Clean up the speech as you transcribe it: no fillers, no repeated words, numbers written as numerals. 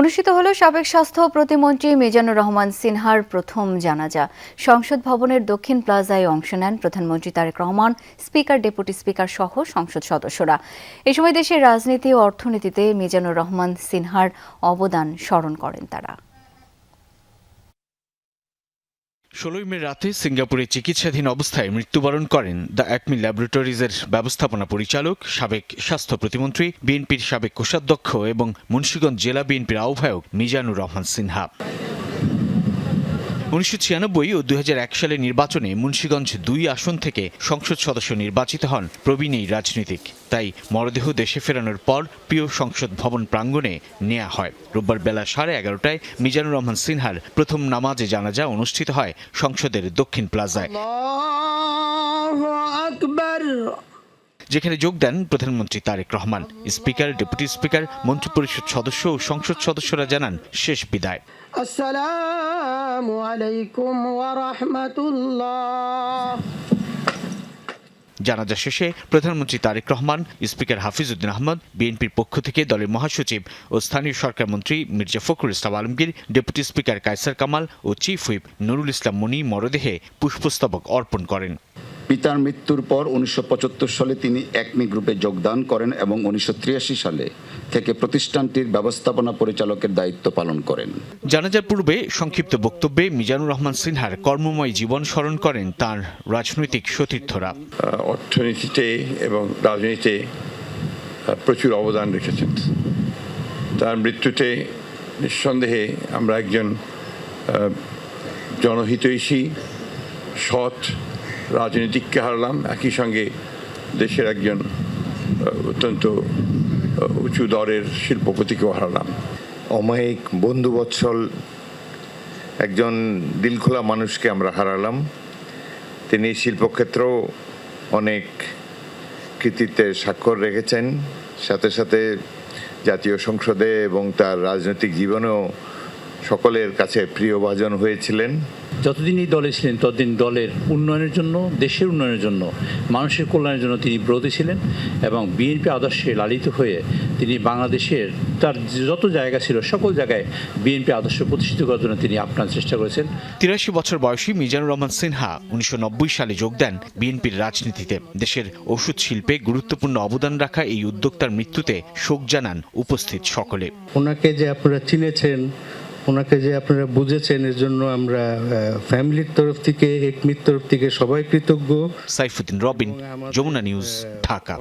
অনুষ্ঠিত হলো সাবেক স্বাস্থ্য প্রতিমন্ত্রী মিজানুর রহমান সিনহার প্রথম জানাজা। সংসদ ভবনের দক্ষিণ প্লাজায় অংশ নেন প্রধানমন্ত্রী Tarique Rahman, speaker, deputy speaker সহ সংসদ সদস্যরা। এ সময় দেশের রাজনীতি ও অর্থনীতিতে মিজানুর রহমান সিনহার অবদান স্মরণ করেন তারা। 16 মে রাতে সিঙ্গাপুরে চিকিৎসাধীন অবস্থায় মৃত্যুবরণ করেন দ্য অ্যাকমি ল্যাবরেটরিজের ব্যবস্থাপনা পরিচালক, সাবেক স্বাস্থ্য প্রতিমন্ত্রী, বিএনপির সাবেক কোষাধ্যক্ষ এবং মুন্সিগঞ্জ জেলা বিএনপির আহ্বায়ক মিজানুর রহমান সিনহা। 1996 ও 2001 সালের নির্বাচনে মুন্সিগঞ্জ 2 আসন থেকে সংসদ সদস্য নির্বাচিত হন প্রবীণ এই রাজনীতিক। তাই মরদেহ দেশে ফেরানোর পর প্রিয় সংসদ ভবন প্রাঙ্গণে নেওয়া হয়। রোববার বেলা 11:30টায় মিজানুর রহমান সিনহার প্রথম নামাজে জানাজা অনুষ্ঠিত হয় সংসদের দক্ষিণ প্লাজায়, যেখানে যোগ দেন প্রধানমন্ত্রী Tarique Rahman. Speaker, deputy speaker, মন্ত্রিপরিষদ সদস্য ও সংসদ সদস্যরা জানান শেষ বিদায়। আসসালামু আলাইকুম ওয়া রাহমাতুল্লাহ। জানাজা শেষে প্রধানমন্ত্রী তারেক রহমান, স্পিকার হাফিজউদ্দিন আহমদ, বিএনপির পক্ষ থেকে দলের মহাসচিব ও স্থানীয় সরকার মন্ত্রী মির্জা ফখরুল ইসলাম আলমগীর, ডেপুটি স্পিকার কায়সার কামাল ও চিফ হুইপ নুরুল ইসলাম মনি মরদেহে পুষ্পস্তবক অর্পণ করেন। পিতার মৃত্যুর পর 1975 সালে তিনি অ্যাকমি গ্রুপে যোগদান করেন এবং 1983 সালে থেকে প্রতিষ্ঠানটির ব্যবস্থাপনা পরিচালকের দায়িত্ব পালন করেন। জানাজার পূর্বে সংক্ষিপ্ত বক্তব্যে মিজানুর রহমান সিনহার কর্মময় জীবন স্মরণ করেন তাঁর রাজনৈতিক সতীর্থরা। অর্থনীতিতে এবং রাজনীতিতে প্রচুর অবদান রেখেছেন। তার মৃত্যুতে নিঃসন্দেহে আমরা একজন জনহিতৈষী, সৎ রাজনীতিককে হারালাম, একই সঙ্গে দেশের একজন অত্যন্ত উঁচু দরের শিল্পপতিকেও হারালাম। অমায়িক বন্ধুবৎসল একজন দিলখোলা মানুষকে আমরা হারালাম। তিনি শিল্পক্ষেত্রেও অনেক কৃতিত্বের স্বাক্ষর রেখেছেন, সাথে সাথে জাতীয় সংসদে এবং তার রাজনৈতিক জীবনেও সকলের কাছে প্রিয়ভাজন হয়েছিলেন। যতদিন এই দলে ছিলেন ততদিন দলের উন্নয়নের জন্য, দেশের উন্নয়নের জন্য, মানুষের কল্যাণের জন্য তিনি ব্রতী ছিলেন এবং বিএনপি আদর্শে লালিত হয়ে তিনি বাংলাদেশের তার যত জায়গা ছিল সকল জায়গায় বিএনপি আদর্শ প্রতিষ্ঠিত করার জন্য তিনি আপ্রাণ চেষ্টা করেছেন। 83 বছর বয়সী মিজানুর রহমান সিনহা 1990 সালে যোগ দেন বিএনপির রাজনীতিতে। দেশের ওষুধ শিল্পে গুরুত্বপূর্ণ অবদান রাখা এই উদ্যোক্তার মৃত্যুতে শোক জানান উপস্থিত সকলে। ওনাকে যে আপনারা চিনেছেন, ওনাকে যে আপনারা বুঝেছেন, এর জন্য আমরা ফ্যামিলির তরফ থেকে, একমির তরফ থেকে সবাই কৃতজ্ঞ। সাইফুদ্দিন রবিন, যমুনা নিউজ, ঢাকা।